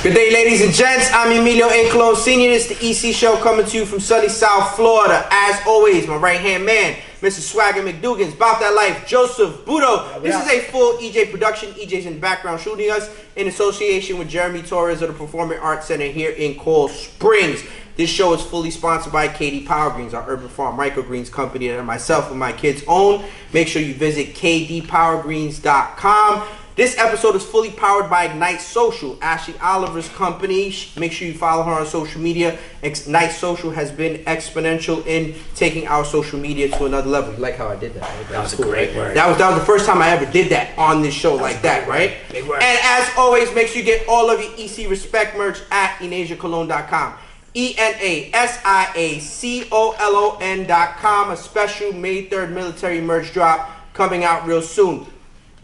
Good day, ladies and gents. I'm Emilio A. Close Sr. This is the EC Show coming to you from sunny South Florida. As always, my right-hand man, Mr. Swagger McDougan's About That Life, Joseph Budo. This is a full EJ production. EJ's in the background shooting us in association with Jeremy Torres of the Performing Arts Center here in Coral Springs. This show is fully sponsored by KD Power Greens, our urban farm microgreens company that myself and my kids own. Make sure you visit kdpowergreens.com. This episode is fully powered by Ignite Social, Ashley Oliver's company. Make sure you follow her on social media. Ignite Social has been exponential in taking our social media to another level. You like how I did that? Right? That was cool, a great word. That was the first time I ever did that on this show like that, right? Big word. And as always, make sure you get all of your EC Respect merch at EnasiaCologne.com. ENASIACOLON.com. A special May 3rd military merch drop coming out real soon.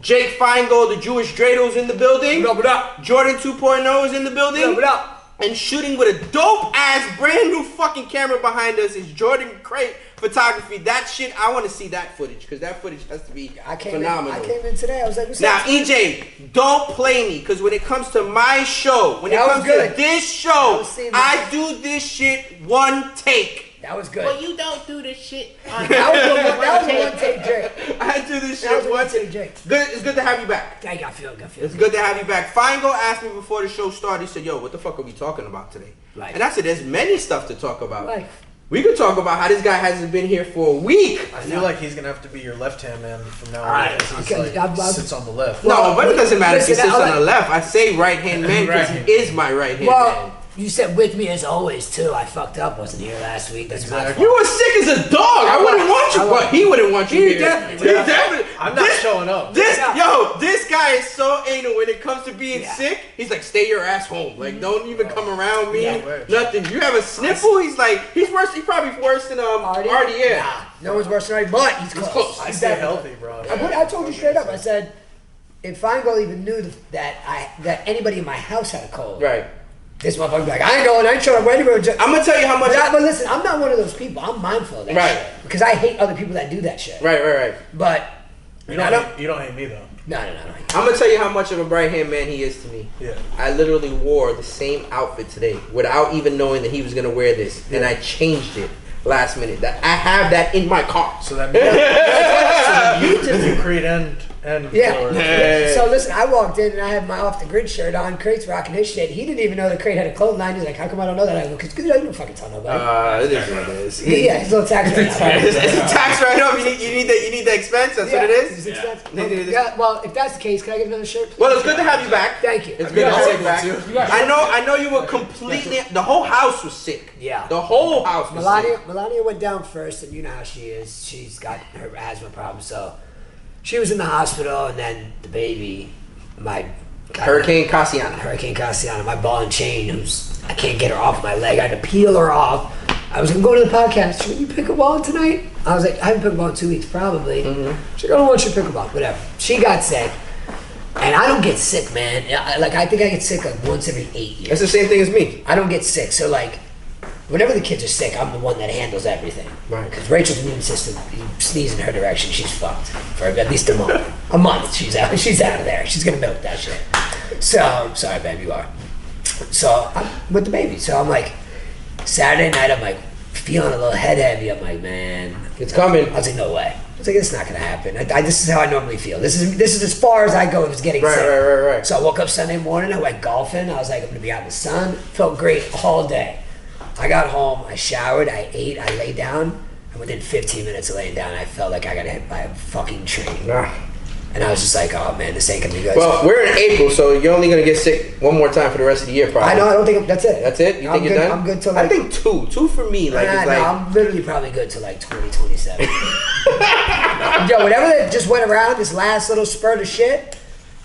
Jake Feingold, the Jewish Dreidels in the building. What up? Jordan 2.0 is in the building. What up? And shooting with a dope-ass brand new fucking camera behind us is Jordan Crate Photography. That shit, I want to see that footage because that footage has to be phenomenal. I came in today. I was like, what's now, up? EJ, don't play me because when it comes to my show, when it comes to this show, I do this shit one take. That was good. Well, you don't do this shit. That was one take, Jake. I do this shit one take. It's good to have you back. Thank you. I feel good. It's good to have you back. Feingold asked me before the show started. He said, "Yo, what the fuck are we talking about today?" Life. And I said, "There's many stuff to talk about. Life. We could talk about how this guy hasn't been here for a week." I feel like he's gonna have to be your left-hand man from now on. Right. He's like, sits on the left. No, but it doesn't matter if he listen, sits on the left. I say right-hand man because he is my right-hand man. You said with me as always too. I fucked up. Wasn't here last week. That's my fault. You were sick as a dog. I wouldn't want you, but he wouldn't want you here. Definitely. I'm not showing up. This guy is so anal when it comes to being sick. He's like, stay your ass home. Like, don't even come around me. Nothing. You have a sniffle. He's like, he's worse. He's probably worse than Artie. Yeah. Nah, no one's worse than Artie, but he's close. I stay healthy, bro. I told you straight up. I said, if Feingold even knew that anybody in my house had a cold, right. This motherfucker be like, I ain't going, I ain't showing up anywhere. I'm gonna tell you how much. But listen, I'm not one of those people. I'm mindful of that shit. Because I hate other people that do that shit. Right. But you don't hate me though. No. I'm gonna tell you how much of a right hand man he is to me. Yeah. I literally wore the same outfit today without even knowing that he was gonna wear this, and I changed it last minute. That I have that in my car. So that means you create and So listen, I walked in and I had my Off the Grid shirt on. Crate's rocking his shit. He didn't even know that Crate had a clothing line. He's like, how come I don't know that? I go, because I don't fucking tell nobody. It is what it is. Yeah, his little tax write-off. It's a tax write-off. You need the expense. That's what it is. Yeah. Well, if that's the case, can I get another shirt, please? Well, it's good to have you back. Thank you. It's good to have you back. I know you were completely. The whole house was sick. Yeah. The whole house was sick. Melania went down first, and you know how she is. She's got her asthma problem, so she was in the hospital, and then the baby, Hurricane Cassiana, my ball and chain, I can't get her off my leg. I had to peel her off. I was gonna go to the podcast. Should you pick a ball tonight? I was like, I haven't picked a ball in 2 weeks, probably. She's like, I don't want you to pick a ball. Whatever. She got sick, and I don't get sick, man. I think I get sick like once every 8 years. That's the same thing as me. I don't get sick, so like, whenever the kids are sick, I'm the one that handles everything. Right. Because Rachel's immune system, you sneeze in her direction, she's fucked for at least a month. A month, she's out of there. She's gonna milk that shit. So, sorry, babe, you are. So, I'm with the baby. So I'm like, Saturday night, I'm like, feeling a little head heavy. I'm like, man, it's coming. I was like, no way. I was like, it's not gonna happen. This is how I normally feel. This is as far as I go if it's getting sick. Right. So I woke up Sunday morning, I went golfing. I was like, I'm gonna be out in the sun. Felt great all day. I got home, I showered, I ate, I lay down, and within 15 minutes of laying down, I felt like I got hit by a fucking train. And I was just like, oh man, this ain't gonna be good. Well, we're in April, so you're only gonna get sick one more time for the rest of the year, probably. I know, I don't think that's it. That's it? You think you're done? I'm good till like... I think two for me. Like, it's like... No, I'm literally probably good till like 2027. Yo, whatever that just went around, this last little spurt of shit,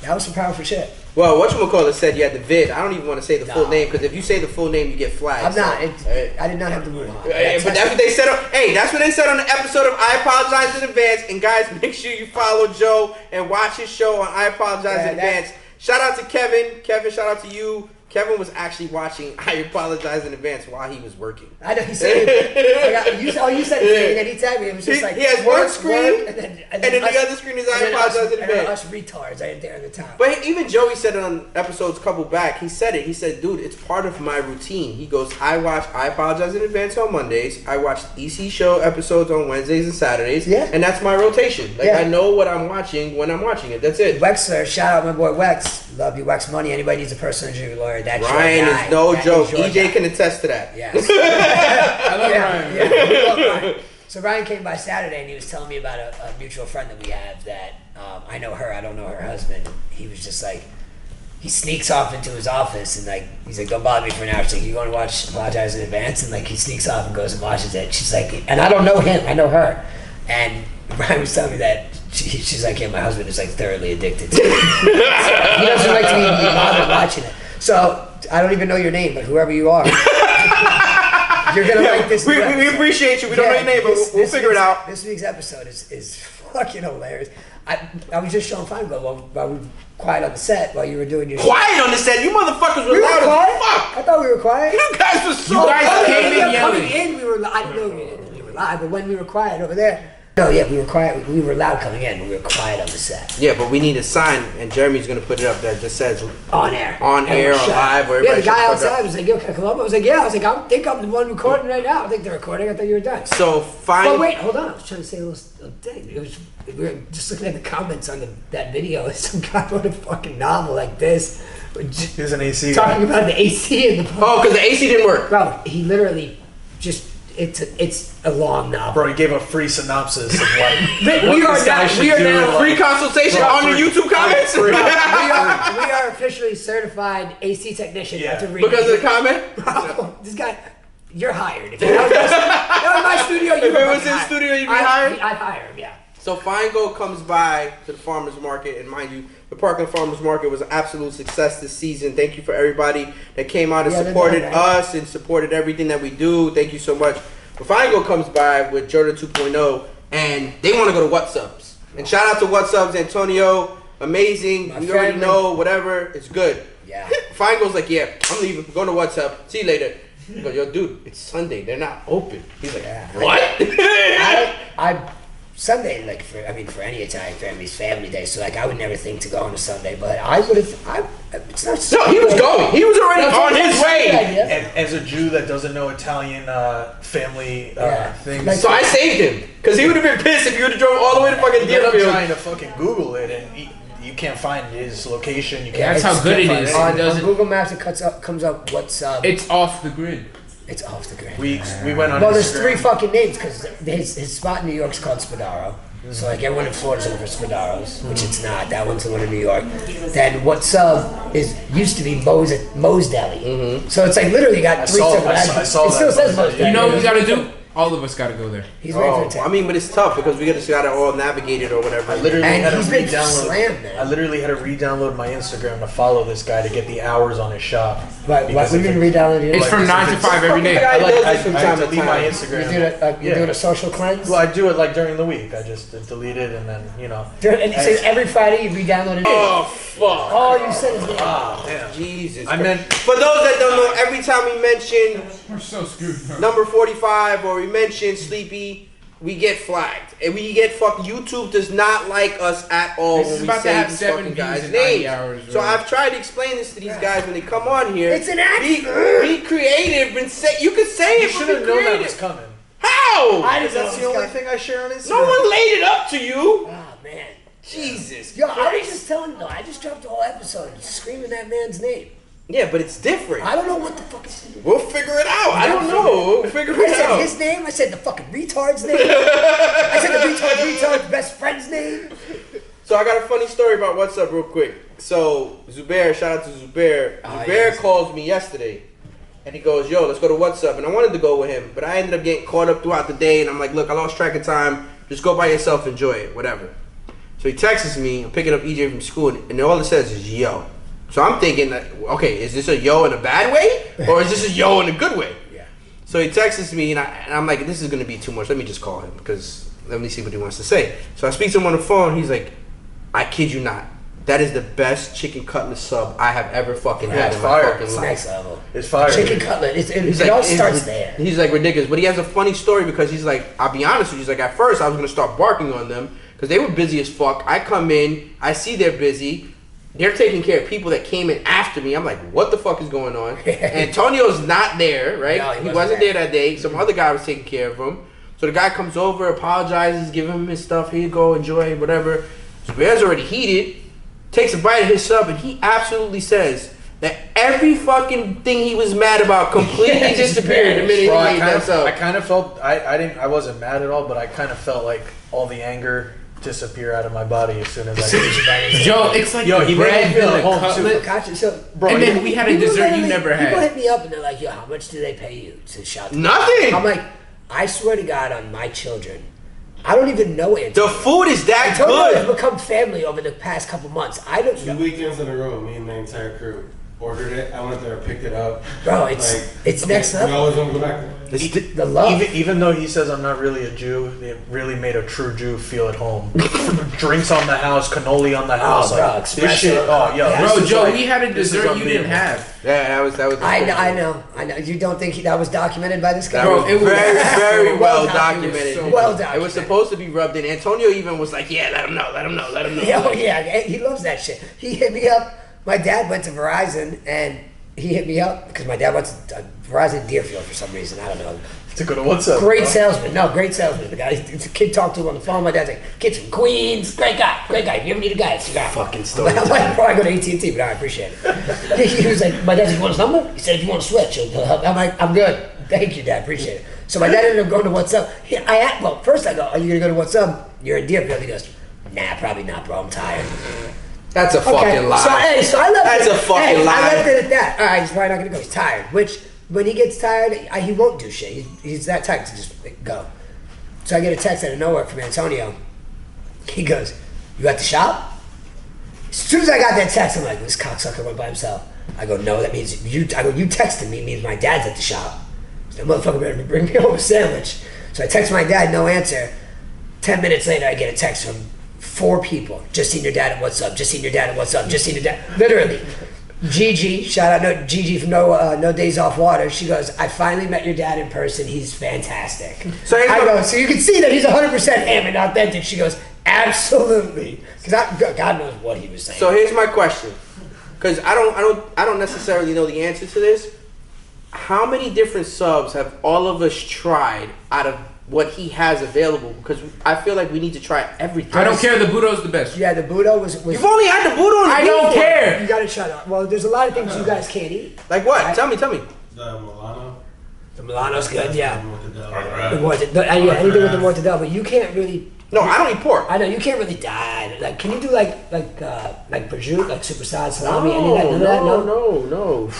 that was some powerful shit. Well, whatchamacallit said you had the vid. I don't even want to say the full name because if you say the full name, you get flagged. I'm not. I did not have the move on. But that's what they said. That's what they said on the episode of I Apologize in Advance. And guys, make sure you follow Joe and watch his show on I Apologize in Advance. Shout out to Kevin. Kevin, shout out to you. Kevin was actually watching I Apologize in Advance while he was working. I know he said it. You said it, and then he tagged me. It was just like he has one screen, and then the other screen is I Apologize in Advance. Us retards right there in the top. But even Joey said it on episodes couple back. He said it. He said, dude, it's part of my routine. He goes, I Apologize in Advance on Mondays. I watch EC Show episodes on Wednesdays and Saturdays. Yeah. And that's my rotation. Like, I know what I'm watching when I'm watching it. That's it. Wexler, shout out my boy Wex. Love you, Wex Money. Anybody needs a personal injury lawyer, that's Ryan your guy. is no That joke. is your EJ guy. can attest to that. Yes. I love Ryan. Yeah, we love Ryan. So Ryan came by Saturday and he was telling me about a mutual friend that we have that I know her, I don't know her husband. He was just like, he sneaks off into his office and like, he's like, don't bother me for an hour. She's like, you want to watch Apologize in Advance? And like, he sneaks off and goes and watches it. She's like, and I don't know him, I know her. And Ryan was telling me that she's like, yeah, my husband is like thoroughly addicted to it. He doesn't like to even be bothered watching it. So I don't even know your name, but whoever you are, you're gonna like this. We appreciate you. We don't know your name, but we'll figure it out. This week's episode is fucking hilarious. I was just showing Feingold while we were quiet on the set while you were doing your Quiet on the set. You motherfuckers were We were loud quiet. as fuck. I thought we were quiet. You guys were so You guys loud. came in yelling. Coming in, we were. I didn't know we were live, but when we were quiet over there. No, yeah, we were quiet. We were loud coming in. We were quiet on the set. Yeah, but we need a sign, and Jeremy's gonna put it up that just says On air. on air, or live, or Yeah, everybody the guy should fuck up. outside was like, yo, can I come up? I was like, yeah. I was like, I think I'm the one recording right now. I think they're recording. I thought you were done. So fine. Oh, wait, hold on. I was trying to say a little thing. We were just looking at the comments on that video. Some guy wrote a fucking novel like this. He's an AC guy. Talking about the AC in the Oh, because the AC didn't work. Bro, he literally just, it's a long novel. Bro, he gave a free synopsis of like We what are this guy now- should we are do. now- like- Free consultation Bro, on the free- YouTube comments. we are officially certified AC technician. Yeah. To read Because of the comment. Bro, this guy, you're hired. If that was my studio, you If were it was fucking his hired. studio, you'd be hired? I'd hire him, yeah. So Feingold comes by to the farmers market, and mind you, the Parkland Farmers Market was an absolute success this season. Thank you for everybody that came out and Yeah, they're supported done, right? us and supported everything that we do. Thank you so much. But Feingold comes by with Jordan 2.0, and they want to go to What's Ups. And shout out to What's Ups, Antonio. Amazing. My We already family. know, whatever. It's good. Yeah. Feingold's like, yeah, I'm leaving. Going to What's Up. See you later. I go, yo, dude, it's Sunday. They're not open. He's like, Yeah. what? I Sunday, like for any Italian family's family day, so like I would never think to go on a Sunday, but I would have. It's not. No, he was going. He was already That's on what his I'm saying, way. idea. And as a Jew that doesn't know Italian family Yeah. things, Like- So I saved him. Because he would have been pissed if you would have drove all the way to fucking then I'm Deerfield. trying to fucking Google it, and you can't find his location. You Yeah, can't. That's how good it is. It On doesn't. Google Maps, it comes up. What's up? It's off the grid. It's off the grid. We went on. Well, there's Instagram. three fucking names because his spot in New York's called Spadaro. So like everyone in Florida's looking for Spadaros, which it's not. That one's the one in New York. Then What's Up used to be Moe's Deli. So it's like literally got three saw- different I saw- I addresses. saw It still that. says Moe's Deli. You know what we gotta do? All of us gotta go there. He's waiting Oh, for I mean, but it's tough because we just gotta all navigate it or whatever. I literally And had to he's been re-download. slammed, man. I literally had to re-download my Instagram to follow this guy to get the hours on his shop. Right, Because we if can it- re-download it. It's from 9 to 5 every day. I I does like. it from I time have to to leave my time. Instagram. You're doing a social cleanse? Well, I do it like during the week. I just delete it and then And it says every Friday you re-download it. Oh, fuck. Oh, you said his name. damn. Jesus. I meant- For those that don't know, every time we mention We're so screwed. number 45 or we mention Sleepy, we get flagged. And we get fucked. YouTube does not like us at all This when is we about to say have these 7 fucking views guys' in 90 names. hours, So right? I've tried to explain this to these guys when they come on here. It's an act. Be creative and say, you could say You it, should but have be known that creative. was coming. How? That's the only thing I share on Instagram. No one laid it up to you. Oh, man. Jesus. Yo, I was Christ. just telling I just dropped the whole episode screaming that man's name. Yeah, but it's different. I don't know what the fuck is. We'll figure it out. I don't know. We'll figure I it said out. his name. I said the fucking retard's name. I said the retard's best friend's name. So I got a funny story about What's Up real quick. So Zubair, shout out to Zubair. Oh, Zubair yes. calls me yesterday. And he goes, yo, let's go to What's Up. And I wanted to go with him. But I ended up getting caught up throughout the day. And I'm like, look, I lost track of time. Just go by yourself. Enjoy it. Whatever. So he texts me. I'm picking up EJ from school. And all it says is yo. So I'm thinking, that, okay, is this a yo in a bad way? Or is this a yo in a good way? Yeah. So he texts me, and I'm like, this is going to be too much. Let me just call him, because let me see what he wants to say. So I speak to him on the phone. He's like, I kid you not. That is the best chicken cutlet sub I have ever fucking Yeah, had it's in my fire. fucking It's life. next level. It's fire. Chicken cutlet. It like, all starts there. He's like ridiculous, but he has a funny story because he's like, I'll be honest with you, he's like, at first I was gonna start barking on them because they were busy as fuck. I come in, I see they're busy. They're taking care of people that came in after me. I'm like, what the fuck is going on? Antonio's not there, right? No, he wasn't there that day. Some other guy was taking care of him. So the guy comes over, apologizes, give him his stuff. Here you go, enjoy, whatever. So Bear's already heated, takes a bite of his sub, and he absolutely says that every fucking thing he was mad about completely disappeared the minute Bro, he I ate kind that of, sub. I kind of felt I wasn't mad at all, but I kind of felt like all the anger disappear out of my body as soon as I did. Joe, it's like Yo, the he made me bread feel and at the home, cutlet. too. Gotcha. So, Bro, And then we had a people dessert you literally- never People had. hit me up and they're like, "Yo, how much do they pay you to shout?" Nothing. I'm like, I swear to God, on my children, I don't even know Antonio. The food is that Antonio has good. become family over the past couple months. I don't 2 know, weekends in a row, me and the entire crew ordered it. I went there, picked it up. bro. It's next We level. always want to go back there. The love. Even though he says I'm not really a Jew, it really made a true Jew feel at home. Drinks on the house, cannoli on the house. bro, like, this espresso. shit. Oh, yo, Yeah. this Bro, is Joe, like- we had a this is dessert you didn't unbelievable. Yeah, have. that was. I know. You don't think that was documented by this guy? That Bro, was it was very, very so well documented, documented. so well It was documented. supposed to be rubbed in. Antonio even was like, "Yeah, let him know, let him know, let him know." Yeah, oh yeah, he loves that shit. He hit me up. My dad went to Verizon and he hit me up because my dad went to Verizon Deerfield for some reason. I don't know. To go to what's up? Great bro? salesman. No, great salesman. The guy, the kid talked to him on the phone. My dad's like, "Kid's from Queens. Great guy. Great guy. If you ever need a guy, it's your guy." Fucking story. I'm like, bro, I go to AT&T, but I appreciate it. He was like, my dad's like, "You want his number?" He said, "If you want to switch, he'll help." I'm like, "I'm good. Thank you, Dad. Appreciate it." So my dad ended up going to What's Up. First I go, "Are you going to go to What's Up? You're in Deerfield." He goes, "Nah, probably not, bro. I'm tired." That's a fucking lie. So I left That's it. a fucking I lie. left it at that. All right, he's probably not going to go. He's tired. Which, when he gets tired, he won't do shit. He's that type to just go. So I get a text out of nowhere from Antonio. He goes, "You at the shop?" As soon as I got that text, I'm like, "This cocksucker went by himself." I go, "No, that means you." I go, "You texted me means my dad's at the shop." So that motherfucker better bring me home a sandwich. So I text my dad, no answer. 10 minutes later, I get a text from 4 people. "Just seen your dad at What's Up. Just seen your dad at What's Up. Just seen your dad." Literally. Gigi, shout out Gigi from No Days Off Water. She goes, "I finally met your dad in person. He's fantastic." So I go, "So you can see that he's 100% him and authentic." She goes, "Absolutely," because God knows what he was saying. So here's my question, because I don't necessarily know the answer to this. How many different subs have all of us tried out of what he has available? Because I feel like we need to try everything. I don't care. The Budo's the best. yeah, the Budo was You've only had the Budo on the I don't before. care. you gotta shut up. Well, there's a lot of things you guys can't eat. Like what? Tell me. The Milano. The Milano's good, yeah. The Mortadella. yeah, anything with the mortadella, but you can't really. No, I don't eat pork. I know you can't really die. Like, can you do like prosciutto, like supersized salami? Any of that? None of that? No.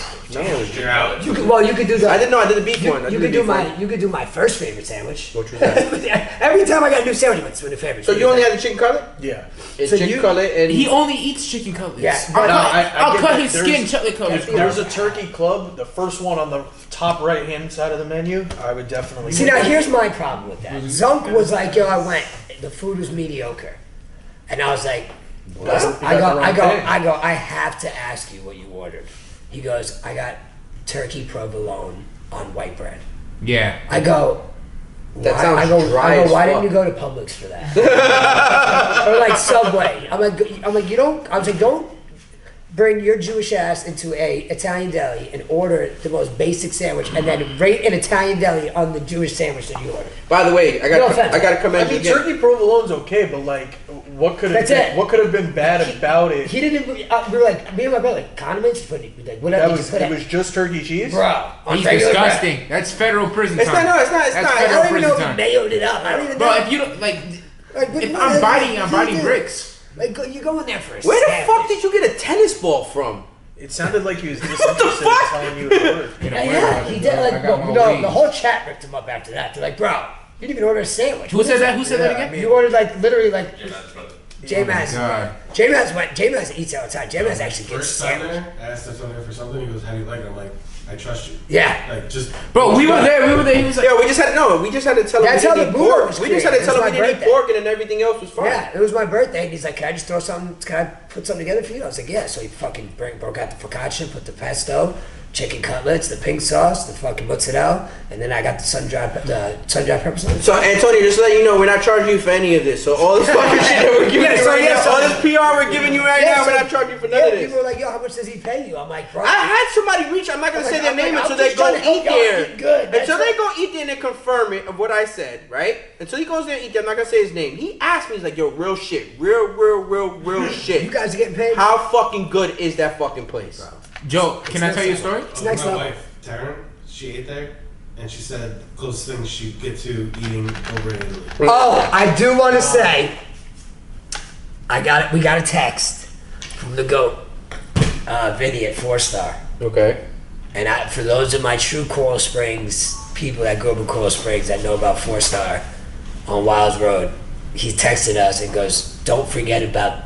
You're out. You could, well, you could do the. I didn't know I did the beef one. I You did could the do beef my. one. You could do my first favorite sandwich. Which was that? Every time I got a new sandwich, it's my new favorite. So you only had the chicken cutlet? Yeah. It's So chicken you- cutlet and He only eats chicken cutlets. Yeah, I'll but- cut, I'll get cut that. his skin chocolate cutlets. There's a turkey club, the first one on the top right hand side of the menu. I would definitely. See, get now that. here's my problem with that. Zunk was like, "Yo, I went. The food was mediocre," and I was like, Well, you got the wrong thing. I have to ask you what you ordered." He goes, "I got turkey provolone on white bread." Yeah. I go, That why- sounds I go, dry as why fuck. didn't you go to Publix for that? Or like Subway. I'm like, you don't. I was like, don't bring your Jewish ass into a Italian deli and order the most basic sandwich, and then rate an Italian deli on the Jewish sandwich that you ordered. by the way, I No offense. gotta I commend you mean, again. turkey provolone's okay, but like, what could have That's it. what could have been bad about it? He didn't. We were like, me and my brother, like condiments, put it, like whatever That you was put it was just turkey cheese. bro. On He's regular bread. disgusting. That's federal prison It's time. not. No, it's not. It's That's not. I federal don't even know prison if he time. mailed it up. I don't even Bro, know. if you don't like, Like, but if no, I'm like, biting, I'm you biting do- bricks. Like, you go in there for a Where the sandwich. fuck did you get a tennis ball from? It sounded like he was disinterested in fuck? telling you the word. You know, Yeah, he did. I Like, got more no, wings. the whole chat ripped him up after that. They're like, "Bro, you didn't even order a sandwich." Who said that? Who said that Yeah, again? I mean- You ordered like literally like J-Maz. God. J-Maz eats all the time. J-Maz actually gets First time sandwich. there, I asked him something for something. He goes, "How do you like it?" I'm like, I trust you. Yeah. Like just. Bro, we were there. He was like, Yeah, we just had to tell him That's we how didn't the eat burrito pork. was We just had to created. tell him It we was didn't my eat pork, and then everything else was fine. Yeah, it was my birthday, and he's like, "Can I just throw something? Can I put something together for you?" I was like, "Yeah." So he fucking broke out the focaccia, put the pesto, chicken cutlets, the pink sauce, the fucking mozzarella, and then I got the sun-dried pepper sauce. So Antonio, just to let you know, we're not charging you for any of this. So all this fucking shit that we're giving you right now, all this PR we're giving you right now, we're not charging you for none of this. People were like, "Yo, how much does he pay you?" I'm like, "Bro." I had somebody reach. I'm not gonna say their name until they go eat there. Good. Until they go eat there and they confirm it of what I said, right? Until he goes there and eat there, I'm not gonna say his name. He asked me, he's like, "Yo, real shit, real shit. You guys are getting paid. How fucking good is that fucking place?" Joe, can I tell you a story? It's next my level. wife, Taryn, she ate there, and she said the closest thing she'd get to eating over in Italy. Oh, I do want to say, we got a text from the GOAT, Vinny at 4-Star. Okay. And for those of my true Coral Springs people that grew up in Coral Springs that know about 4-Star on Wiles Road, he texted us and goes, "Don't forget about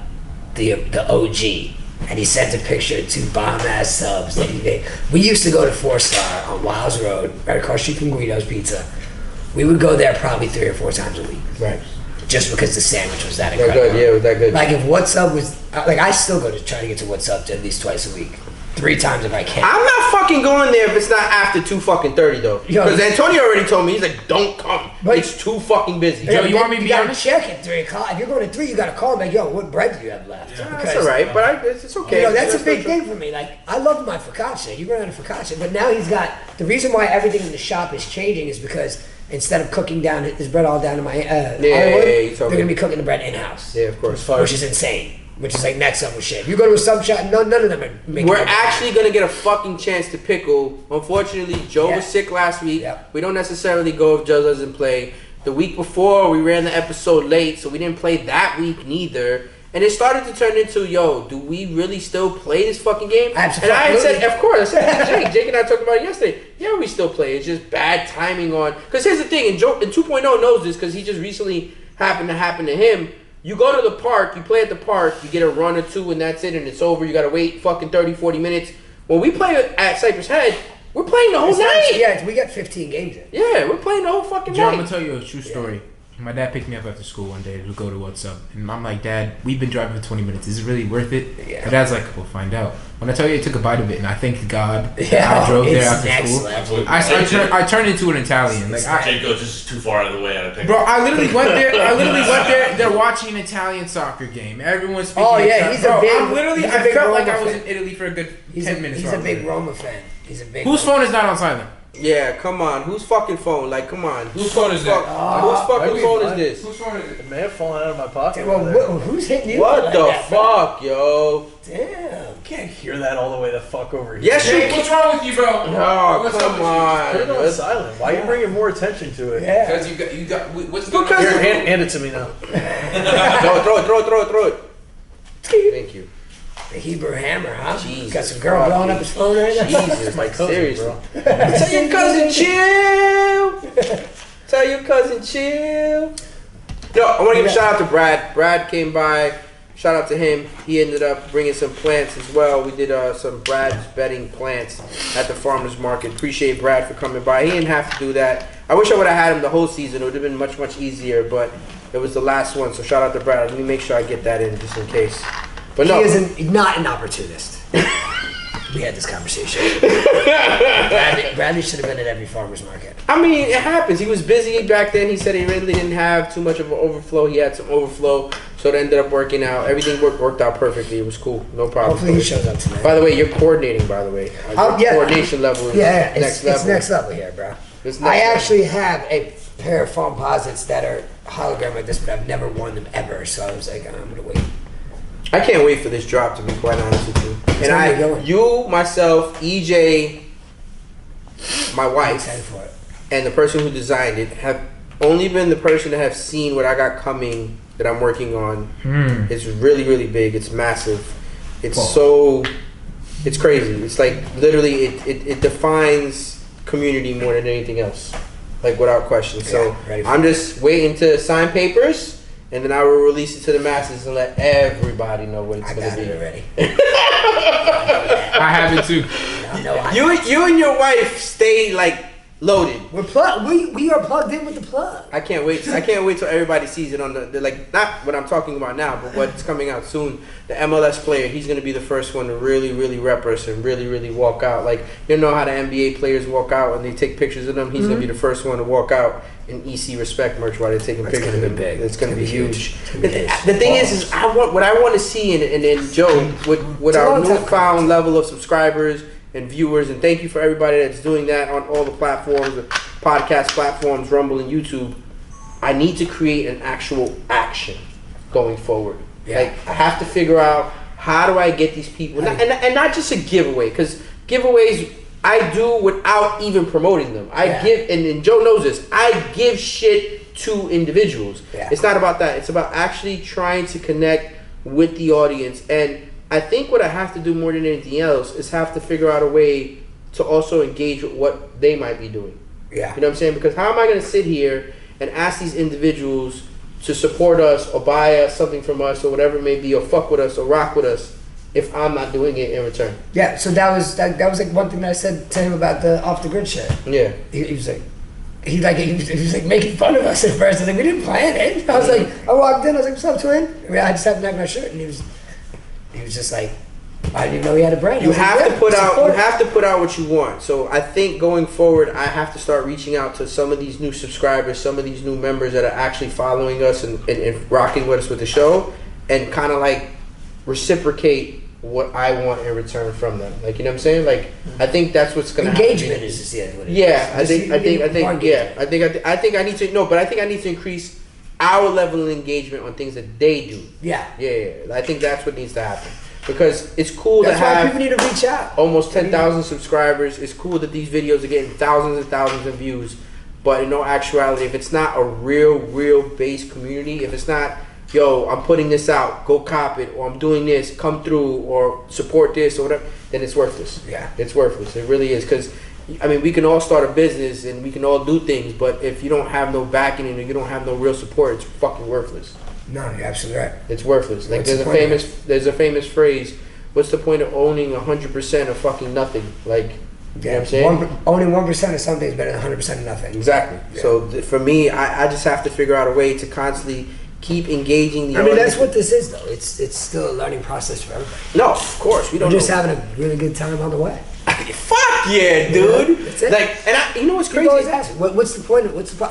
the OG." And he sent a picture of 2 bomb-ass subs that he made. We used to go to 4-Star on Wiles Road, right across the street from Guido's Pizza. We would go there probably 3 or 4 times a week. Right. Just because the sandwich was that They're incredible. good. Yeah, it was that good. Like if What's Up was, like I still go to try to get to What's Up at least twice a week. 3 times if I can. I'm not fucking going there if it's not after 2:30 though. Yo, Because Antonio already told me, he's like, "Don't come. But- It's too fucking busy." Joe, you want me to be gotta honest? check at 3 o'clock. If you're going to 3, you gotta call me. Like, "Yo, what bread do you have left?" That's all right, but it's okay. You know, that's a big not- thing for me. Like, I love my focaccia. You run out of focaccia, but now he's got the reason why everything in the shop is changing is because instead of cooking down his bread all down to my Hollywood, you told they're me. gonna be cooking the bread in house. Yeah, of course. Which is insane. Which is like next level shit. If you go to a sub shop, none of them are making. We're bread. actually gonna get a fucking chance to pickle. Unfortunately, Joe was sick last week. Yep. We don't necessarily go if Joe doesn't play. The week before, we ran the episode late, so we didn't play that week neither. And it started to turn into, yo, do we really still play this fucking game? Absolutely. And I had said, of course. I said to Jake. Jake and I talked about it yesterday. Yeah, we still play. It's just bad timing on. Because here's the thing, and Joe in 2.0 knows this because he just recently happened to him. You go to the park, you play at the park, you get a run or 2 and that's it and it's over. You got to wait fucking 30, 40 minutes. When we play at Cypress Head, we're playing the whole night. Yeah, we got 15 games in. Yeah, we're playing the whole fucking Joe, I'm night. gonna tell you a true story. My dad picked me up after school one day to go to What's Up, and I'm like, "Dad, we've been driving for 20 minutes. Is it really worth it?" Yeah. My dad's like, "We'll find out." When I tell you, I took a bite of it, and I thank God that Yeah, I drove there it's after next school. level. I turned into an Italian. Like, Jake goes just too far out of the way. I think. bro, I literally went there. They're watching an Italian soccer game. Everyone's speaking. Oh, yeah, Italian. he's a Bro, big- I'm literally. he's a I big felt like Roma I was fan. in Italy for a good He's 10 minutes. He's a probably. big Roma fan. He's a big. Whose phone is not on silent? Yeah, come on. Whose fucking phone? Like, come on. Whose phone is that? Whose fucking Maybe phone is mine. this? Whose phone is it? It may have fallen out of my pocket. Well, over there. who's hitting you? What like the that, bro? fuck, yo? Damn. You can't hear that all the way the fuck over here. Yes, you Jake, can. what's wrong with you, bro? Oh, What's up come with you? on. Put it on silent. Why are you bringing more attention to it? Yeah. Because you got what's going Because- on? Here, hand it to me now. Throw it. Thank you. The Hebrew hammer, huh? Jesus Got some girl blowing up his phone right now. Jesus, My cousin, seriously. bro. Tell your cousin chill. Tell your cousin chill. Yo, I want to give a shout out to Brad. Brad came by. Shout out to him. He ended up bringing some plants as well. We did some Brad's bedding plants at the farmer's market. Appreciate Brad for coming by. He didn't have to do that. I wish I would have had him the whole season. It would have been much, much easier, but it was the last one. So shout out to Brad. Let me make sure I get that in just in case. But no. He is not an opportunist. We had this conversation. Bradley should have been at every farmer's market. I mean, it happens. He was busy back then. He said he really didn't have too much of an overflow. He had some overflow, so it ended up working out. Everything worked out perfectly. It was cool. No problem. Hopefully he shows up tonight. By the way, you're coordinating, by the way. Your Yeah. coordination level is Yeah, next level. it's next level here, bro. It's next I level. actually have a pair of foam posits that are hologram like this, but I've never worn them ever. So I was like, I'm gonna wait. I can't wait for this drop, to be quite honest with you. And gonna be going. you, myself, EJ, my I'm wife, excited for it. and the person who designed it have only been the person that have seen what I got coming that I'm working on. It's really, really big. It's massive. It's it's crazy. It's like literally it defines community more than anything else. Like without question. So ready for I'm just waiting to sign papers and then I will release it to the masses and let everybody know what it's I going got to it be. already. I have it too. You and your wife stay like loaded. We're plugged. We are plugged in with the plug. I can't wait till everybody sees it on the like, not what I'm talking about now, but what's coming out soon. The MLS player, he's gonna be the first one to really rep us and really walk out. Like, you know how the NBA players walk out and they take pictures of them. He's gonna be the first one to walk out in EC Respect merch while they're taking pictures of him. It's gonna be huge. The thing is what I want to see in Joe with our newfound level of subscribers and viewers, and thank you for everybody that's doing that on all the platforms, the podcast platforms, Rumble and YouTube. I need to create an actual action going forward. Yeah. Like, I have to figure out how do I get these people, and not just a giveaway, because giveaways I do without even promoting them. I give, and Joe knows this, I give shit to individuals. Yeah. It's not about that. It's about actually trying to connect with the audience. And I think what I have to do more than anything else is have to figure out a way to also engage with what they might be doing. Yeah. You know what I'm saying? Because how am I going to sit here and ask these individuals to support us or buy us something from us or whatever it may be, or fuck with us or rock with us, if I'm not doing it in return? Yeah, so that was like one thing that I said to him about the Off the Grid shit. Yeah. He was like, he was like making fun of us at first. I was like, we didn't plan it. I was like, I walked in, I was like, what's up, twin? I mean, I just happened to have my shirt, and he was just like, I didn't even know he had a brand. You have to put out what you want. So I think going forward, I have to start reaching out to some of these new subscribers, some of these new members that are actually following us and rocking with us with the show, and kind of like reciprocate what I want in return from them. Like, you know what I'm saying? Like, I think that's what's gonna engagement is just what it is. Yeah, I think I think I need to but I think I need to increase our level of engagement on things that they do. Yeah. I think that's what needs to happen. Because it's cool to have people need to reach out. Almost 10,000 subscribers. It's cool that these videos are getting thousands and thousands of views. But in no actuality, if it's not a real base community, if it's not, yo, I'm putting this out, go cop it, or I'm doing this, come through, or support this, or whatever, then it's worthless. Yeah. It's worthless. It really is. Because, I mean, we can all start a business and we can all do things, but if you don't have no backing and you don't have no real support, it's fucking worthless. No, you're absolutely right. It's worthless. Like, there's a famous phrase, what's the point of owning 100% of fucking nothing? Like, you know what I'm saying? Owning 1% of something is better than 100% of nothing. Exactly. Yeah. So for me, I just have to figure out a way to constantly keep engaging the audience. That's what this is, though. It's still a learning process for everybody. No, of course. We're just having a really good time on the way. Fuck yeah, dude! That's it. Like, and you know what's crazy? People always ask, what's the point?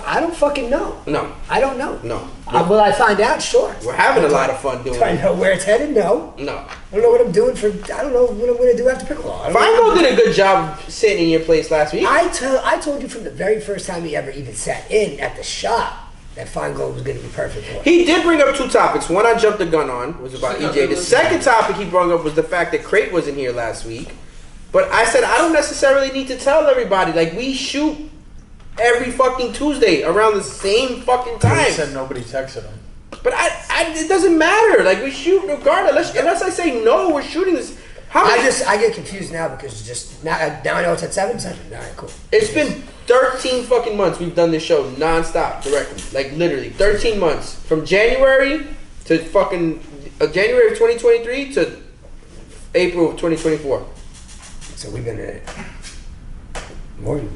I don't fucking know. No, I don't know. No. Will I find out? Sure. We're having a lot of fun doing it. Do I know where it's headed? No. No. I don't know what I'm doing I don't know what I'm going to do after pickleball. Feingold did a good job sitting in your place last week. I told you from the very first time he ever even sat in at the shop that Feingold was going to be perfect for. He did bring up two topics. One I jumped the gun on was about EJ. The second topic he brought up was the fact that Crate wasn't here last week. But I said I don't necessarily need to tell everybody. Like, we shoot every fucking Tuesday around the same fucking time. He said nobody texted him. But it doesn't matter. Like, we shoot regardless. Unless I say no, we're shooting this. I get confused now because just now I know it's at 7. All right, cool. It's been 13 fucking months we've done this show nonstop directly. Like, literally 13 months from January to fucking January of 2023 to April of 2024. So we've been at it more than,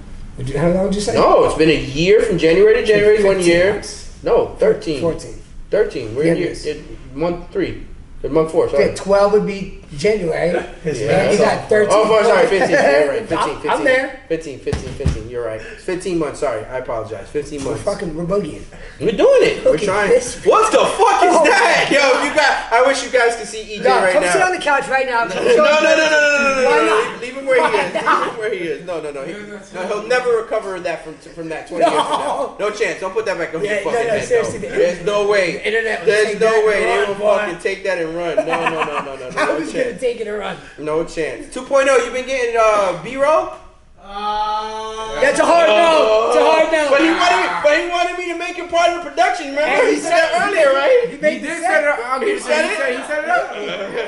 how long would you say? No, it's been a year from January to January, 1 year. Months. No, 13. 14. 13. We're in month 3. Month 4, sorry. Okay, 12 would be January. Yeah, you got 13. Oh, sorry, 15. You're right. 15. I'm there. 15. You're right. 15 months. Sorry, I apologize. 15 months. We're boogieing. We're doing it. We're trying. What the fuck is that? Yo, I wish you guys could see EJ right now. Come sit on the couch right now. No. Why not? Leave him where he is. Leave him where he is. No. He'll never recover that from that 20 years from now. No chance. Don't put that back on your fucking head. Seriously. There's no way. There's no way. They will fucking take that and run. No. I was gonna take it and run. No chance. 2.0. You've been getting B-roll. That's a hard no. It's a hard no. But he wanted me to make it part of the production. Remember, he said that earlier, right? He did set it up. He said it. He set it up.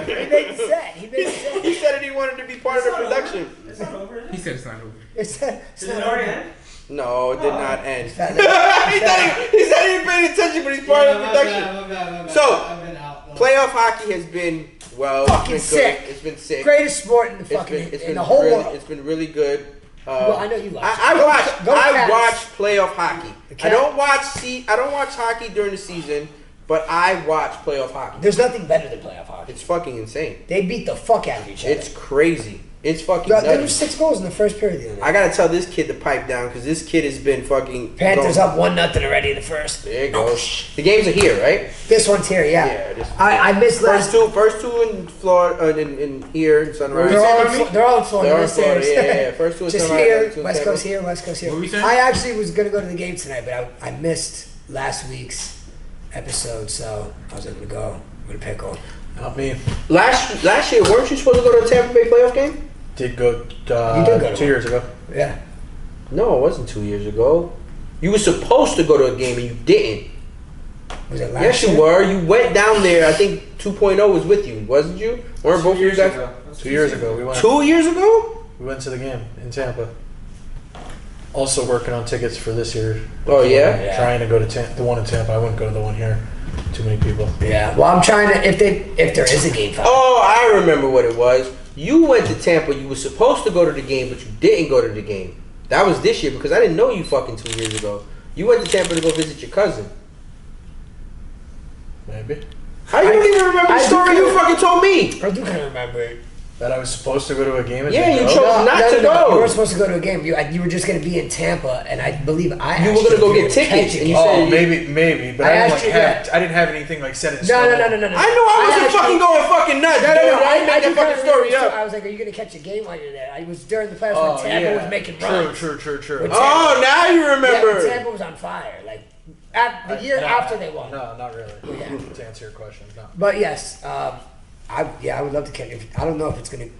He made the set. He said he wanted to be part of the production. Is it over? He said it's not over. Is it already end? No, it did not end. He said he paid attention, but he's part of the production. My bad. So, I've been out. Playoff hockey has been Fucking it's been sick. good. It's been sick. Greatest sport in the fucking in the whole really, world. It's been really good. Well, I know you like. I watch playoff hockey. The I don't watch hockey during the season, but I watch playoff hockey. There's nothing better than playoff hockey. It's fucking insane. They beat the fuck out of each other. It's crazy. It's fucking There were nuts. 6 goals in the first period the other night. I gotta tell this kid to pipe down because this kid has been fucking. Panthers up 1-0 already in the first. There you go. The games are here, right? This one's here, yeah. I missed last. First two in Florida, in here in Sunrise. They're all in Florida. They're all in Florida. Florida. Yeah. First two in Just Sunrise. here, two in West Tampa. Coast here, West Coast here. What were you saying? I actually was gonna go to the game tonight, but I missed last week's episode, so I was able to go with a pickle. Not me. Last year, weren't you supposed to go to the Tampa Bay playoff game? Did go. You did go to 2 years ago. Yeah. No, it wasn't 2 years ago. You were supposed to go to a game and you didn't. Was it last Yes, year? you were. You went down there. I think 2.0 was with you, wasn't you? Weren't both of you guys? 2 years ago, we went. 2 years ago? We went to the game in Tampa. Also working on tickets for this year. Oh yeah. Yeah. Trying to go to the one in Tampa. I wouldn't go to the one here. Too many people. Yeah. Well, I'm trying to if there is a game 5. Oh, I remember what it was. You went to Tampa. You were supposed to go to the game, but you didn't go to the game. That was this year because I didn't know you fucking 2 years ago. You went to Tampa to go visit your cousin. Maybe. How you don't even remember the story you fucking told me? I do kind of remember it. That I was supposed to go to a game. And Yeah, didn't you go? chose not to go. You were supposed to go to a game. You were just going to be in Tampa, and I believe You were gonna go get tickets, and you Oh, said maybe, but I I didn't asked you I didn't have anything like set in stone. No. I knew I wasn't fucking going fucking nuts. No, dude. I I didn't make just that fucking story up. I was like, "Are you going to catch a game while you're there?" I was during the playoffs Oh, when Tampa yeah. was making runs. True. When Oh, now you Yeah, remember. when Tampa was on fire. Like the year No, after they won. No, not really. Yeah. To answer your question, no. But yes, I would love to catch. I don't know if it's going to.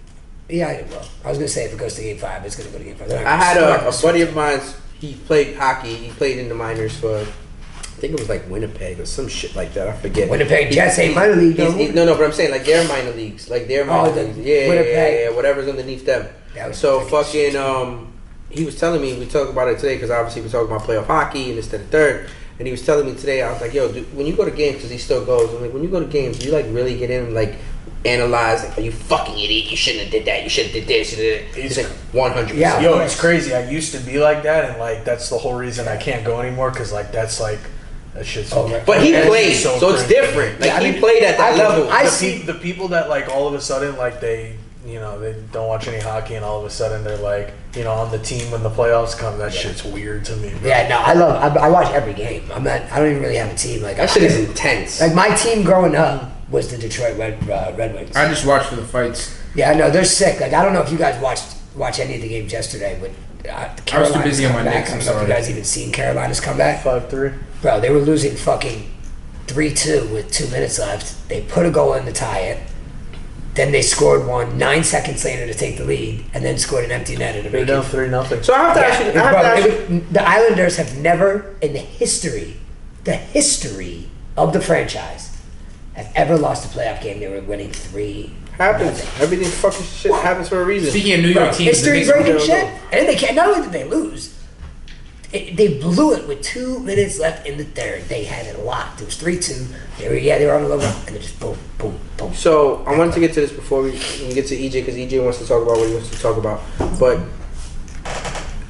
Yeah, I will. I was going to say if it goes to game 5, it's going to go to game 5. I had a buddy of mine. He played hockey. He played in the minors for, I think it was like Winnipeg or some shit like that. I forget. Winnipeg Jets ain't minor league. No, but I'm saying like their minor leagues, like their minor leagues. Yeah, Winnipeg. whatever's underneath them. Yeah, So fucking he was telling me, we talked about it today because obviously we talking about playoff hockey and this, that, and third. And he was telling me today, I was like, yo, dude, when you go to games, because he still goes, I'm like, when you go to games, do you like really get in and like analyze, like, are you fucking idiot? You shouldn't have did that. You should have did this. He's like 100%. Yeah. Yo, it's crazy. I used to be like that, and like that's the whole reason I can't go anymore. Cause like that's like that shit's. But he that's played, so so it's crazy. different. Like Yeah, I he mean, played at that level. I the see the people that like all of a sudden like they they don't watch any hockey, and all of a sudden they're like on the team when the playoffs come. That shit's weird to me. Bro. Yeah, no, I watch every game. I don't even really have a team. Like That shit is intense. Like my team growing up was the Detroit Red Wings. I just watched for the fights. Yeah, no, they're sick. Like I don't know if you guys watch any of the games yesterday, but I was too busy on my comeback. Knicks. I I'm don't know if sorry. you guys even seen Carolina's comeback. 5-3. Bro, they were losing fucking 3-2 with 2 minutes left. They put a goal in to tie it. Then they scored one 9 seconds later to take the lead, and then scored an empty net at a They're break. down 3-0. So I have to ask you. I have to ask you. The Islanders have never, in the history of the franchise, have ever lost a playoff game. They were winning 3. Happens. Everything fucking shit happens for a reason. Speaking of New York teams, the History Knicks- breaking shit, and they can't. Not only did they lose, they blew it with 2 minutes left in the third. They had it locked. It was 3-2. They were on a low run, and they just boom, boom, boom. So I wanted to get to this before we get to EJ because EJ wants to talk about what he wants to talk about. But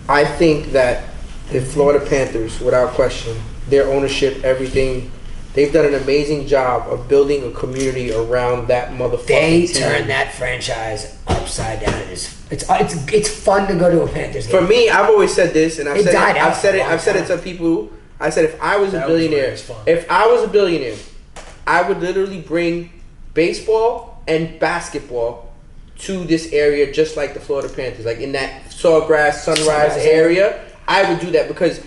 I think that the Florida Panthers, without question, their ownership, everything, they've done an amazing job of building a community around that motherfucker. They turned that franchise upside down. It's fun to go to a Panthers game. For me, I've always said this, and I've It said died it. out I've said for a it. long I've said it time. to people. I said if I was a That was billionaire, really fun. if I was a billionaire, I would literally bring baseball and basketball to this area, just like the Florida Panthers, like in that Sawgrass, Sunrise area. I would do that because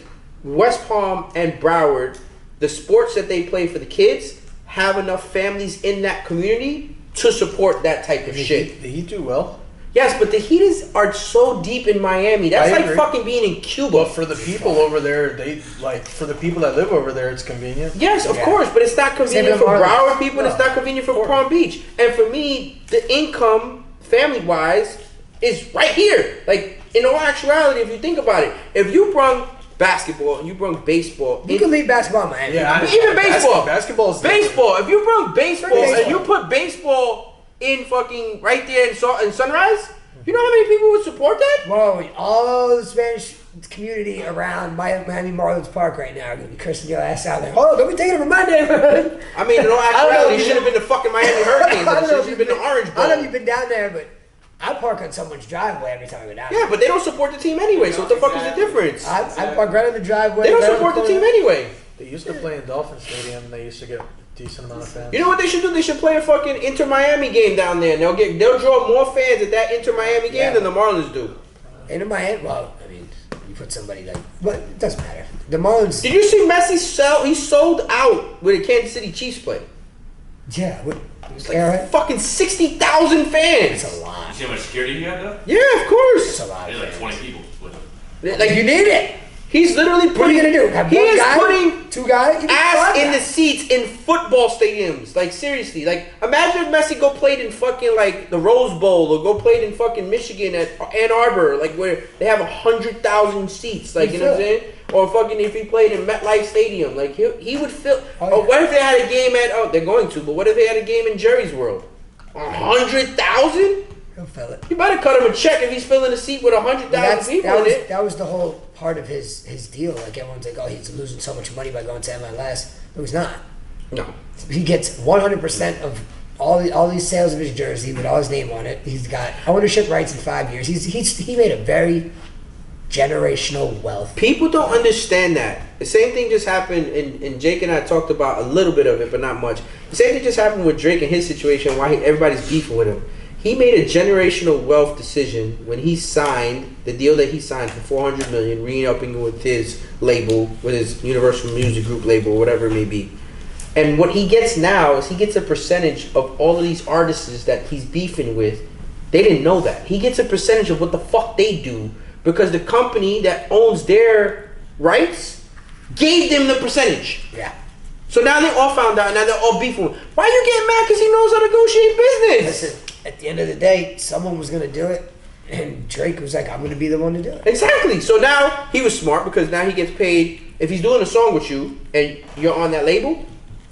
West Palm and Broward, the sports that they play for the kids, have enough families in that community to support that type of shit. Did he do well? Yes, but the Heat are so deep in Miami. That's I like agree. fucking being in Cuba. But for the people over there, for the people that live over there, it's convenient. Yes, of course, but it's not convenient Same for with Marlins. Broward people, and it's not convenient for Palm Beach. And for me, the income, family-wise, is right here. Like, in all actuality, if you think about it, if you brung basketball and you brought baseball, You can leave basketball in Miami. Yeah, even baseball. Basketball is baseball. If you brought baseball Baseball. and you put baseball in fucking right there in Sunrise, you know how many people would support that? Whoa, all the Spanish community around Miami Marlins Park right now are going to be cursing your ass out there. Oh, don't be taking it from my neighborhood. I mean, in all actuality, it should have been the fucking Miami Hurricanes. I It don't know should if have been the Orange I Bowl. don't know if you've been down there, but I park on someone's driveway every time I go down there. Yeah, but they don't support the team anyway, so what the fuck is the difference? I park right on the driveway. They don't right on support the corner. team anyway. They used to play in Dolphin Stadium. And they used to get a decent amount of fans. You know what they should do? They should play a fucking Inter Miami game down there. And they'll draw more fans at that Inter Miami game than the Marlins do. Into Miami, well, I mean, you put somebody like, but it doesn't matter. The Marlins. Did you see Messi he sold out with a Kansas City Chiefs play? Yeah, what? It's like fucking 60,000 fans. That's a lot. You see how much security he had though? Yeah, of course. That's a lot. There's Of like fans. 20 people with him. Like You need it. he's literally putting. What are you gonna do? Have He one is guy, putting two guys, you need ass five in the guys. seats in football stadiums. Like seriously, like imagine if Messi go played in fucking like the Rose Bowl or go played in fucking Michigan at Ann Arbor, like where they have 100,000 seats. Like you know what I'm saying? Or fucking if he played in MetLife Stadium, like he would fill. Oh, Or what if they had a game at? They're going to. But what if they had a game in Jerry's World? 100,000? He'll fill it. You better cut him a check if he's filling a seat with 100,000 people in it. That was the whole part of his deal. Like everyone's like, oh, he's losing so much money by going to MLS. No, he's not. No. He gets 100% of all these sales of his jersey with all his name on it. He's got ownership rights in 5 years. He made a very generational wealth. People don't understand that. The same thing just happened, and Jake and I talked about a little bit of it, but not much. The same thing just happened with Drake and his situation, why everybody's beefing with him. He made a generational wealth decision when he signed the deal that he signed for $400 million, re-upping with his label, with his Universal Music Group label, whatever it may be. And what he gets now is he gets a percentage of all of these artists that he's beefing with. They didn't know that. He gets a percentage of what the fuck they do because the company that owns their rights gave them the percentage. Yeah. So now they all found out, and now they're all beefing with him. Why you getting mad? Because he knows how to negotiate business. Listen, at the end of the day, someone was going to do it, and Drake was like, I'm going to be the one to do it. Exactly. So now he was smart because now he gets paid. If he's doing a song with you and you're on that label,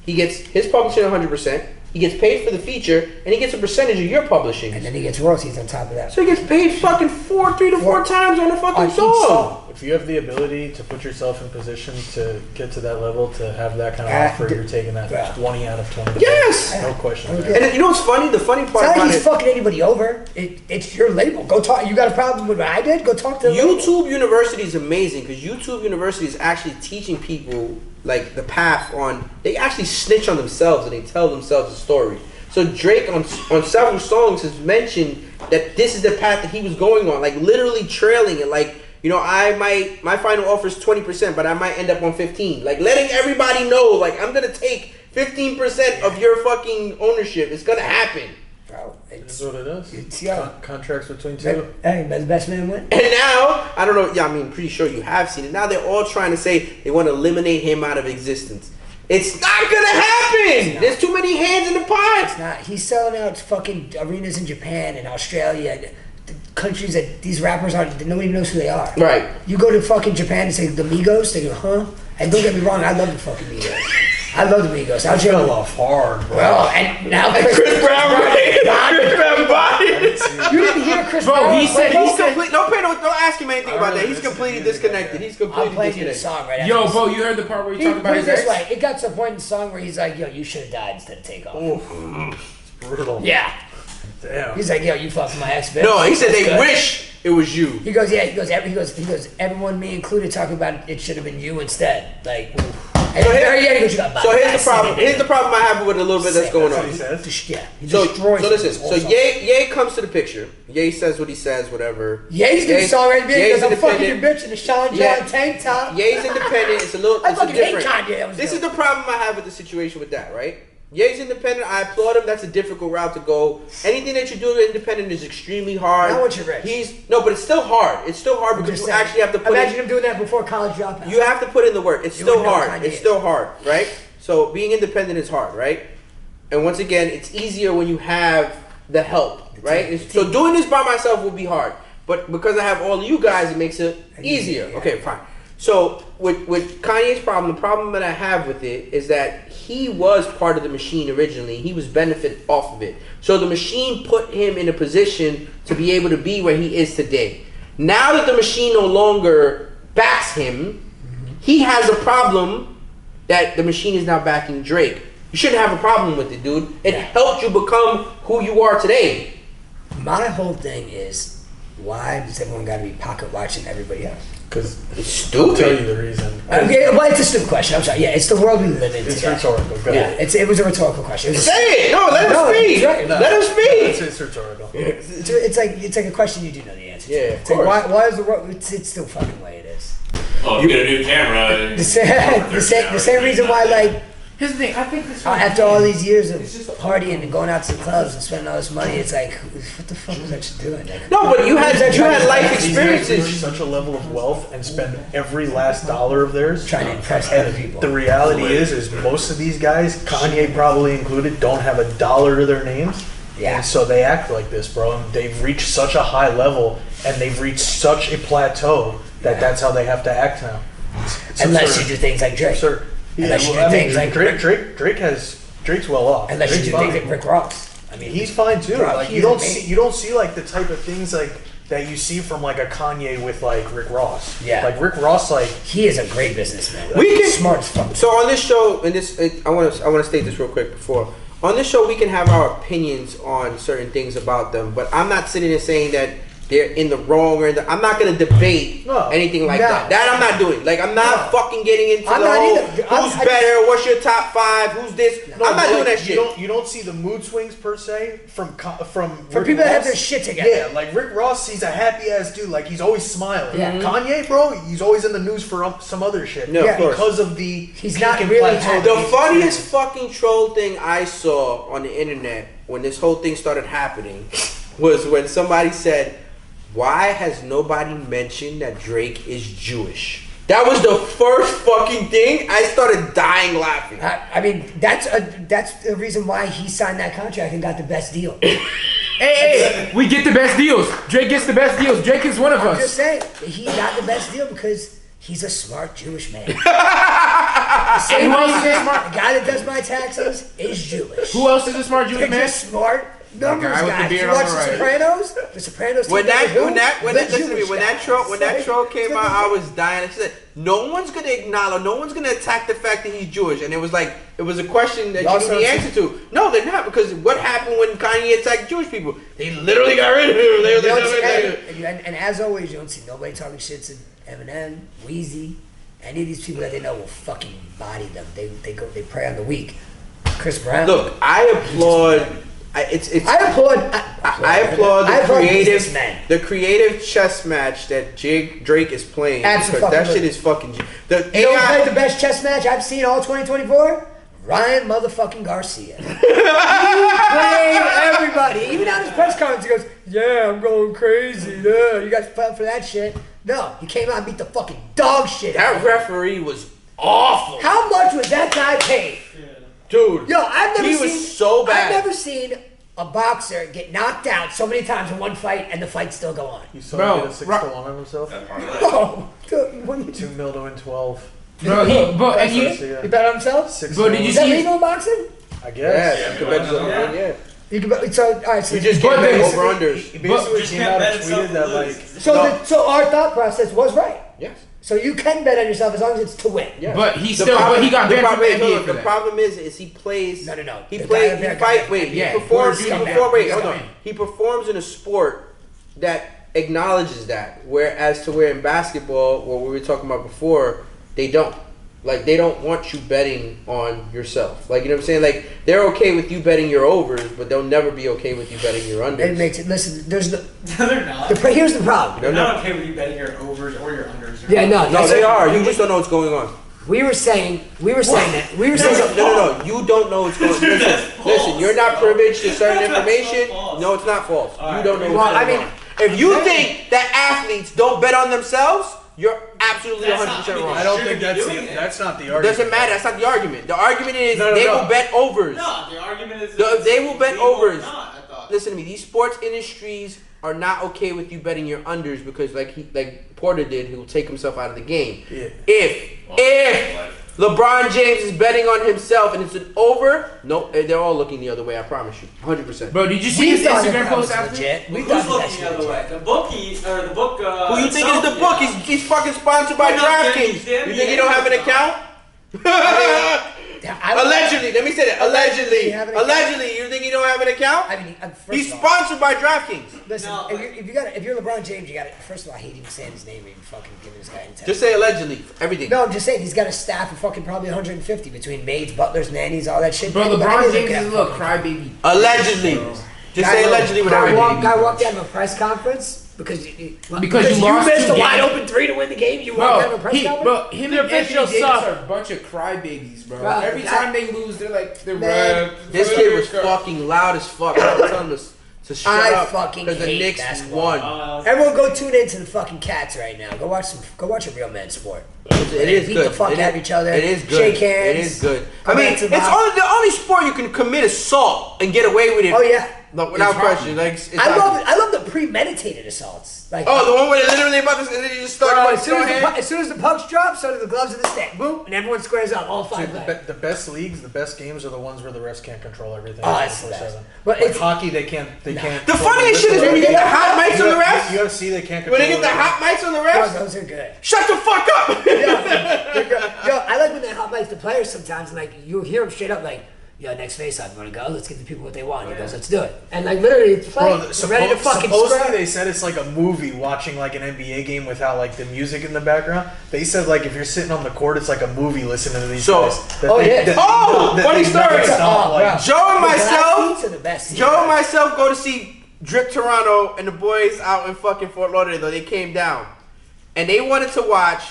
he gets his publishing 100%. He gets paid for the feature, and he gets a percentage of your publishing. And then he gets royalties on top of that. So he gets paid fucking 3 to 4 times on the fucking On each song. song. If you have the ability to put yourself in position to get to that level, to have that kind of offer, you're taking that yeah. 20 out of 20. Yes. No question. Okay. There. And you know what's funny? The funny part It's not about like he's it, fucking anybody over. It's your label. Go talk. You got a problem with what I did? Go talk to the label. YouTube University is amazing because YouTube University is actually teaching people like the path on. They actually snitch on themselves and they tell themselves a story. So Drake on several songs has mentioned that this is the path that he was going on, like literally trailing it. Like, you know, my final offer is 20%, but I might end up on 15. Like letting everybody know, like I'm gonna take 15% of your fucking ownership. It's gonna happen. Bro, This is what it is. It's young. Contracts between two. Hey, the best man win. And now, I don't know, yeah, I mean, pretty sure you have seen it. Now they're all trying to say they want to eliminate him out of existence. It's not gonna happen! There's too many hands in the pot! Nah, he's selling out fucking arenas in Japan and Australia and the countries that these rappers are. Nobody knows who they are. Right. You go to fucking Japan and say the Migos, they go, huh? And don't get me wrong, I love the fucking Migos. I love the Migos. I'll Fell off hard, bro. Well, and now Chris Brown, Chris Brown body. You didn't hear Chris Bro, Brown? he said- He's complete. Don't ask him anything about that. He's listen completely to music like disconnected. that. He's I'll completely play you the disconnected. song right after Yo, this. bro, you heard the part where he He talked put about it his this ex? way. It got to a point in the song where he's like, yo, you should have died instead of take off. Brutal. Yeah. Damn. He's like, yo, you fucked my ex, bitch. No, he said That's they good. wish it was you. He goes, yeah. He goes. Everyone, me included, talking about it should have been you instead. Like, and So at the here- very end, he goes, you got So here's the bypassed. problem. Here's the problem I have with a little bit that's going That's on. what he says. Yeah, he So destroys listen. his whole So song. Ye comes to the picture. Ye says what he says, whatever. Yeah, he's gonna Ye- song right there. He Ye's goes, I'm fucking your independent. bitch in the Sean John Yeah. tank top. Ye's independent. It's a little. I It's a fucking hate different. Kanye. That was This dope. is the problem I have with the situation with that, right? Ye's independent. I applaud him. That's a difficult route to go. Anything that you do independent is extremely hard. Not once you're rich. But it's still hard. It's still hard I'm because just you saying. actually have to put Imagine in. him doing that before college dropout. You have to put in the work. It's You still wouldn't know hard. Kanye. It's still hard, right? So being independent is hard, right? And once again, it's easier when you have the help, right? team. So doing this by myself will be hard, but because I have all of you guys, it makes it easier. Yeah. Okay, fine. So with Kanye's problem, the problem that I have with it is that he was part of the machine originally. He was benefited off of it. So the machine put him in a position to be able to be where he is today. Now that the machine no longer backs him, he has a problem that the machine is now backing Drake. You shouldn't have a problem with it, dude. It helped you become who you are today. My whole thing is, why does everyone got to be pocket watching everybody else? Because It's stupid. I'll tell you the reason. Okay, well, it's a stupid question. I'm sorry. Yeah, it's the world we live in It's today. rhetorical. Go Yeah, ahead. it was a rhetorical question. It was Say it. No, let No, him speak. it's right. Let him speak. It's rhetorical. it's like a question you do know the answer to. Yeah, of It's like, course. why is the world? It's still fucking the way it is. Oh, you get a new camera. The same reason why, like, Here's the thing. I think this. after all these years of It's just- partying and going out to the clubs and spending all this money, it's like, what the fuck was I just doing? Like, No, but you had life These guys reach experiences. such a level of wealth and spend every last dollar of theirs. trying to impress other And people. the reality is most of these guys, Kanye probably included, don't have a dollar to their names. Yeah. And so they act like this, bro. And they've reached such a high level and they've reached such a plateau that that's how they have to act now. Unless you do things like Drake. Sir. Yeah, Unless you do well, I mean, things like Drake's well off. Unless you Drake's do things fine. like Rick Ross. I mean, He's fine too. Bro, Like he's you don't amazing. see like the type of things like that you see from like a Kanye with like Rick Ross. Yeah. Like Rick Ross, like he is a great businessman. We can- smart as fuck. So on this show, I want to state this real quick before. On this show, we can have our opinions on certain things about them, but I'm not sitting there saying that they're in the wrong or I'm not going to debate No. anything like No. that. That I'm not doing. Like I'm not No. fucking getting into I'm the not whole either. who's better, what's your top five, who's this. I'm not but, doing like, that shit. You don't see the mood swings per se from For Rick people that have Ross. their shit together. Yeah, like Rick Ross, he's a happy ass dude. Like he's always smiling. Yeah. Kanye, bro, he's always in the news for some other shit. Yeah, of course. because of the He's peak not and really plateau happy. that The he's funniest experienced. fucking troll thing I saw on the internet when this whole thing started happening was when somebody said, "Why has nobody mentioned that Drake is Jewish?" That was the first fucking thing. I started dying laughing. I mean, that's the reason why he signed that contract and got the best deal. Hey, we get the best deals. Drake gets the best deals. Drake is one of I'm just us. saying, he got the best deal because he's a smart Jewish man. The And same who else is reason a smart? the guy that does my taxes is Jewish. Who else is a smart Jewish They're man? just smart numbers guy with the guys. beard You on watch the The right. Sopranos? The Sopranos. When team that number two, the listen to me, Jewish when that guy. troll came out, I was dying. I said, "No one's gonna acknowledge, no one's gonna attack the fact that he's Jewish." And it was a question that Y'all you need the said- answer to. No, they're not, because what happened when Kanye attacked Jewish people? They literally got rid of him. They You don't never- see- and as always, you don't see nobody talking shit to Eminem, Weezy, any of these people that they know will fucking body them. They prey on the weak. Chris Brown. Look, I applaud. I applaud businessmen. the creative chess match that Drake is playing. Because that Absolutely. shit is fucking. The You know who AI. played the best chess match I've seen all 2024? Ryan motherfucking Garcia. He played everybody. Even on his press conference, he goes, "Yeah, I'm going crazy. Yeah, you guys fell for that shit." No, he came out and beat the fucking dog shit out That of him. referee was awful, How much was that guy paid? dude. Yo, I've never He seen. was so bad. I've never seen a boxer get knocked out so many times in one fight and the fight still go on. You saw Bro, him get a 6-1 on himself. Oh, dude, what are you 2 mil to win 12. Bro, and He bet on himself? 6 Bro, did you Is that see- legal in boxing? I Yeah, guess. you could bet yeah. You can bet, so, all right, so You just But can't bet there's- over unders. He basically Just came can't out bet and himself tweeted that to like. lose. so our thought process was right. Yes. So you can bet on yourself as long as it's to win. Yes. But he The still, problem- but he got the banned from the problem- NBA no, for the that. problem is he plays. No. He The plays. guy He there got fight. banned. Wait. Yeah, He performs. Puerto He Rico perform. Wait. got Hold on. banned. He performs in a sport that acknowledges that. Whereas to where in basketball, what we were talking about before, they don't. Like, they don't want you betting on yourself. Like, you know what I'm saying? Like, they're okay with you betting your overs, but they'll never be okay with you betting your unders. It makes it. Listen, there's no. No, they're not. Here's the problem. They're not okay with you betting your overs or your unders. Yeah, no, No, that's they it. are. You just don't know what's going on. We were saying that. No. You don't know what's going on. Listen, you're not privileged to certain That's so information. false. No, it's not false. All You right. don't know Well, what's I going mean, on. If you think that athletes don't bet on themselves, you're absolutely That's 100% not- wrong. I don't Shouldn't think be doing it. that's not the argument. Doesn't matter. That's not the argument. The argument is No. they will bet overs. No, the argument is They will bet legal or overs. not, I thought. listen to me. These sports industries are not okay with you betting your unders because, like Porter did, he will take himself out of the game. Yeah. If LeBron James is betting on himself and it's an over, no, they're all looking the other way. I promise you, 100%. Bro, did you see his Instagram post after? legit. We Who's thought looking the other way? The bookie or the book? Who you think is the book? He's fucking sponsored by DraftKings. You think he don't have an account? Allegedly, let me say that. Allegedly, you think he don't have an account? I mean, He's sponsored by DraftKings. Listen, No, if you're LeBron James, you got to. First of all, I hate even saying his name and fucking giving this guy any time. Just say allegedly. Everything. No, I'm just saying he's got a staff of fucking probably 150 between maids, butlers, nannies, all that shit. Bro, The guy LeBron doesn't James get is a little fucking- crybaby. Allegedly. Just say allegedly with everything. Guy walked out of a press conference because you lost missed two a wide games. open 3 to win the game. You walked out of a press conference. Bro, him and Anthony officials Davis suck. are a bunch of crybabies, bro. Bro, Every time they lose, they're like, they're Man, red. This kid was fucking loud as fuck. I was telling him to shut I up fucking because the hate Knicks basketball. won. Everyone go tune into the fucking Cats right now. Go watch a real men's sport. It They is beat good. the fuck It out of is- each other. It is good. Shake hands. It is good. Go I mean, back to it's Bob. the only sport you can commit assault and get away with it. Oh yeah. No, without It's question. Like, it's I hockey. love the premeditated assaults. Like Oh, the one where they're literally about to, and then you just start bro, going as soon as the pucks drop, so do the gloves of the stick. Boom, and everyone squares up. All five. The best leagues, the best games are the ones where the refs can't control everything. Oh, it's the 24/7. best. But Like it's hockey, they can't. They can't. The funniest shit is when you get the hot mics on the refs. UFC, they can't. When they get control the it. hot mics on the bro, refs, those are good. shut the fuck up. Yo, I like when they hot mic the players sometimes, and like you hear them straight up like, "Yo, next face-off, you want to go? Let's give the people what they want." He goes, "Let's do it." And like literally, it's Bro, like ready to fucking supposedly scrap. they said it's like a movie watching like an NBA game without like the music in the background. They said like if you're sitting on the court, it's like a movie listening to these So- guys. That Oh, they- yeah. that- Oh, that funny they never story. stop, Oh, like, bro. Joe and The black myself, seats are the best seats. Joe and myself go to see Drip Toronto and the boys out in fucking Fort Lauderdale. They came down and they wanted to watch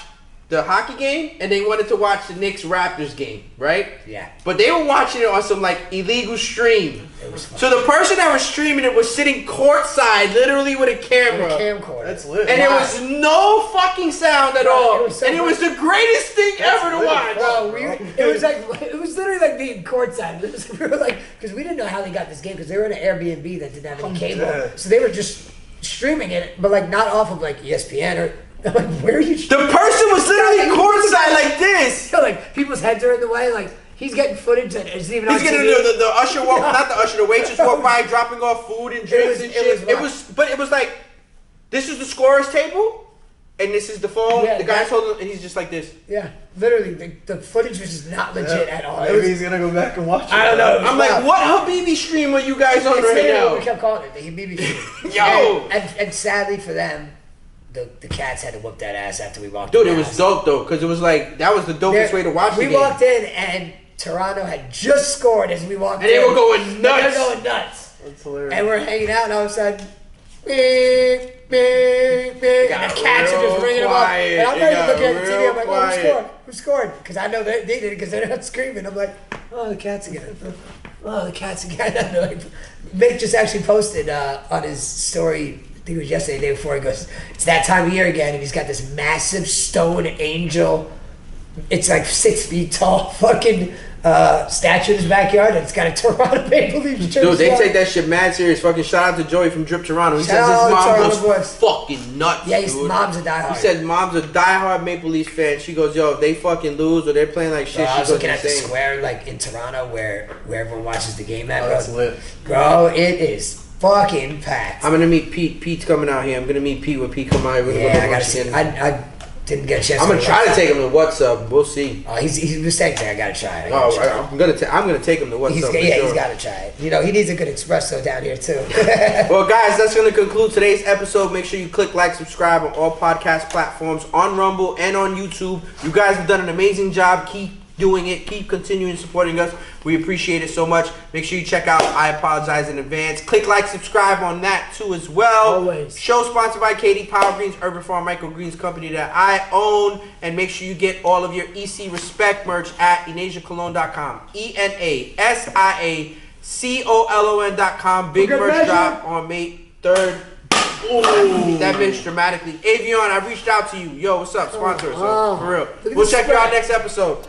the hockey game and they wanted to watch the Knicks Raptors game, right? Yeah. But they were watching it on some like illegal stream. It was fun. So the person that was streaming it was sitting courtside, literally with a camera. Camcorder. That's lit. And there was no fucking sound at Bro, all. it was so And it was the greatest thing ever to lit, watch. Bro, it was literally like being courtside. We were like, because we didn't know how they got this game because they were in an Airbnb that didn't have any cable, dead. so they were just streaming it, but like not off of like ESPN or like where are you? The person was literally courtside like this. Like people's heads are in the way. Like he's getting footage that isn't even on He's getting TV. the usher walk, not the usher, the waitress walk by, dropping off food and drinks and shit. But it was like, this is the scorer's table, and this is the phone. Yeah, the guy's holding, and he's just like this. Yeah, literally, the footage was just not legit at all. It Maybe was, he's gonna go back and watch it. I don't know. I'm like, what Habibi stream are you guys on It's right literally what we now? kept calling it, the BBC. Yo. And sadly for them, the Cats had to whoop that ass after we walked Dude, in. it was dope though, because it was like, that was the dopest way to watch the We game. walked in and Toronto had just scored as we walked And in. they were going And nuts. They were going nuts. That's hilarious. And we're hanging out, and all of a sudden, beep, beep, beep, and the Cats are just real ringing quiet. them up. And I'm It not even got looking at the TV. real I'm like, quiet. oh, who scored? Because I know they did it because they're not screaming. I'm like, oh, the Cats again. Oh, the Cats again. And like, Mick just actually posted on his story, I think it was yesterday, the day before, he goes, it's that time of year again, and he's got this massive stone angel. It's like 6 feet tall, fucking statue in his backyard, and it's got a Toronto Maple Leafs jersey. Dude, they on. take that shit mad serious. Fucking shout out to Joey from Drip Toronto. He Shout says his out to mom Toronto goes boys. fucking nuts. Yeah, his dude. mom's a diehard. He said mom's a diehard Maple Leafs fan. She goes, yo, if they fucking lose or they're playing like shit, Bro, I she was goes looking at the insane. square like in Toronto where everyone watches the game at. Oh, Bro. that's lit. Bro, it is fucking packed. I'm gonna meet Pete. Pete's coming out here. I'm gonna meet Pete when Pete come out here. We're gonna Yeah, go I gotta watch see. again. I didn't get a chance. I'm gonna try to take him to What's Up. We'll see. Oh, he's mistaken. I gotta try it. Oh, I'm gonna take him to What's Up. For He's sure. gotta try it. You know, he needs a good espresso down here too. Well, guys, that's going to conclude today's episode. Make sure you click like, subscribe on all podcast platforms, on Rumble and on YouTube. You guys have done an amazing job. Keep doing it. Keep continuing supporting us. We appreciate it so much. Make sure you check out I Apologize in Advance. Click like, subscribe on that too as well. Always. Show sponsored by KD Power Greens, Urban Farm Microgreens company that I own. And make sure you get all of your EC Respect merch at EnasiaCologne.com. ENASIACOLON.com. Big Good merch measure. drop on May 3rd. Ooh, that missed dramatically. Avion, I reached out to you. Yo, what's up? Sponsor us, Oh. for real. Look at We'll the check you out spread. next episode.